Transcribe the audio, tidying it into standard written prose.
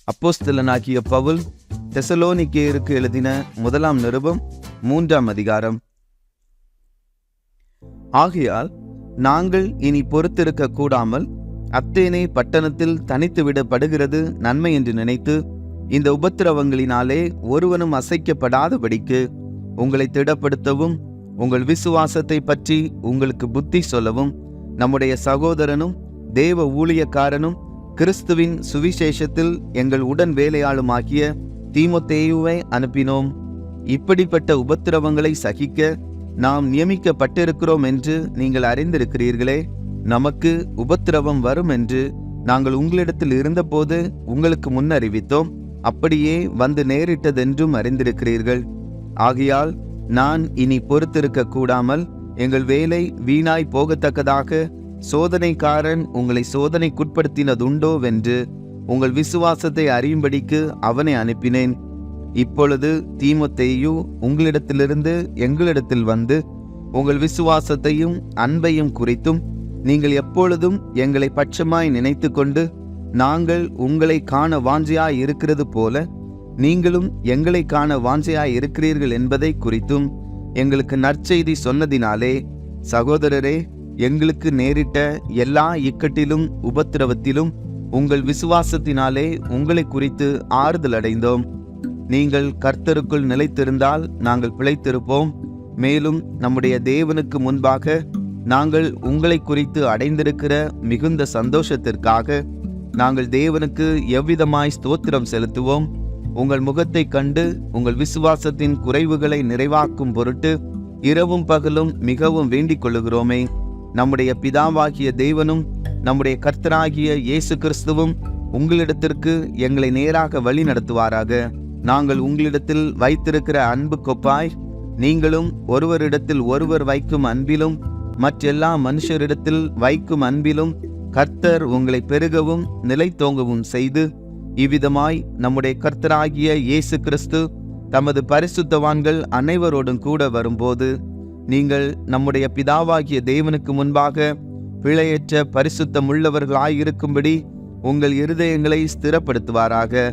அப்போஸ்தலனாகிய பவுல் தெசலோனிக்கேயருக்கு எழுதின 1 நிருபம் 3 அதிகாரம். ஆகையால் நாங்கள் இனி பொறுத்திருக்க கூடாமல் அத்தேனே பட்டணத்தில் தனித்து விடப்படுகிறது நன்மை என்று நினைத்து, இந்த உபத்திரவங்களினாலே ஒருவனும் அசைக்கப்படாதபடிக்கு உங்களை திடப்படுத்தவும், உங்கள் விசுவாசத்தை பற்றி உங்களுக்கு புத்தி சொல்லவும், நம்முடைய சகோதரனும் தேவ ஊழியக்காரனும் கிறிஸ்துவின் சுவிசேஷத்தில் எங்கள் உடன் வேலையாளுமாகிய தீமோத்தேயுவை அனுப்பினோம். இப்படிப்பட்ட உபத்திரவங்களை சகிக்க நாம் நியமிக்கப்பட்டிருக்கிறோம் என்று நீங்கள் அறிந்திருக்கிறீர்களே. நமக்கு உபத்திரவம் வரும் என்று நாங்கள் உங்களிடத்தில் இருந்தபோது உங்களுக்கு முன்னறிவித்தோம். அப்படியே வந்து நேரிட்டதென்றும் அறிந்திருக்கிறீர்கள். ஆகையால் நான் இனி பொறுத்திருக்க கூடாமல் எங்கள் வேலை வீணாய் போகத்தக்கதாக சோதனைக்காரன் உங்களை சோதனைக்குட்படுத்தினதுண்டோ வென்று உங்கள் விசுவாசத்தை அறியும்படிக்கு அவனை அனுப்பினேன். இப்பொழுது தீமோத்தேயு உங்களிடத்திலிருந்து எங்களிடத்தில் வந்து உங்கள் விசுவாசத்தையும் அன்பையும் குறித்தும் நீங்கள் எப்பொழுதும் எங்களை பட்சமாய் நினைத்து கொண்டு, நாங்கள் உங்களை காண வாஞ்சையாய் இருக்கிறது போல நீங்களும் எங்களை காண வாஞ்சையாய் இருக்கிறீர்கள் என்பதை குறித்தும் எங்களுக்கு நற்செய்தி சொன்னதினாலே, சகோதரரே, எங்களுக்கு நேரிட்ட எல்லா இக்கட்டிலும் உபத்திரவத்திலும் உங்கள் விசுவாசத்தினாலே உங்களை குறித்து ஆறுதல் அடைந்தோம். நீங்கள் கர்த்தருக்குள் நிலைத்திருந்தால் நாங்கள் பிழைத்திருப்போம். மேலும் நம்முடைய தேவனுக்கு முன்பாக நாங்கள் உங்களை குறித்து அடைந்திருக்கிற மிகுந்த சந்தோஷத்திற்காக நாங்கள் தேவனுக்கு எவ்விதமாய் ஸ்தோத்திரம் செலுத்துவோம். உங்கள் முகத்தை கண்டு உங்கள் விசுவாசத்தின் குறைவுகளை நிறைவாக்கும் பொருட்டு இரவும் பகலும் மிகவும் வேண்டிக் கொள்ளுகிறோமே. நம்முடைய பிதாவாகிய தேவனும் நம்முடைய கர்த்தராகிய இயேசு கிறிஸ்துவும் உங்களிடத்திற்கு எங்களை நேராக வழி நடத்துவாராக. நாங்கள் உங்களிடத்தில் வைத்திருக்கிற அன்பு கொப்பாய் நீங்களும் ஒருவரிடத்தில் ஒருவர் வைக்கும் அன்பிலும் மற்றெல்லா மனுஷரிடத்தில் வைக்கும் அன்பிலும் கர்த்தர் உங்களை பெருகவும் நிலைத்தோங்கவும் செய்து, இவ்விதமாய் நம்முடைய கர்த்தராகிய இயேசு கிறிஸ்து தமது பரிசுத்தவான்கள் அனைவரோடும் கூட வரும்போது நீங்கள் நம்முடைய பிதாவாகிய தேவனுக்கு முன்பாக பிழையற்ற பரிசுத்தமுள்ளவர்களாயிருக்கும்படி உங்கள் இருதயங்களை ஸ்திரப்படுத்துவாராக.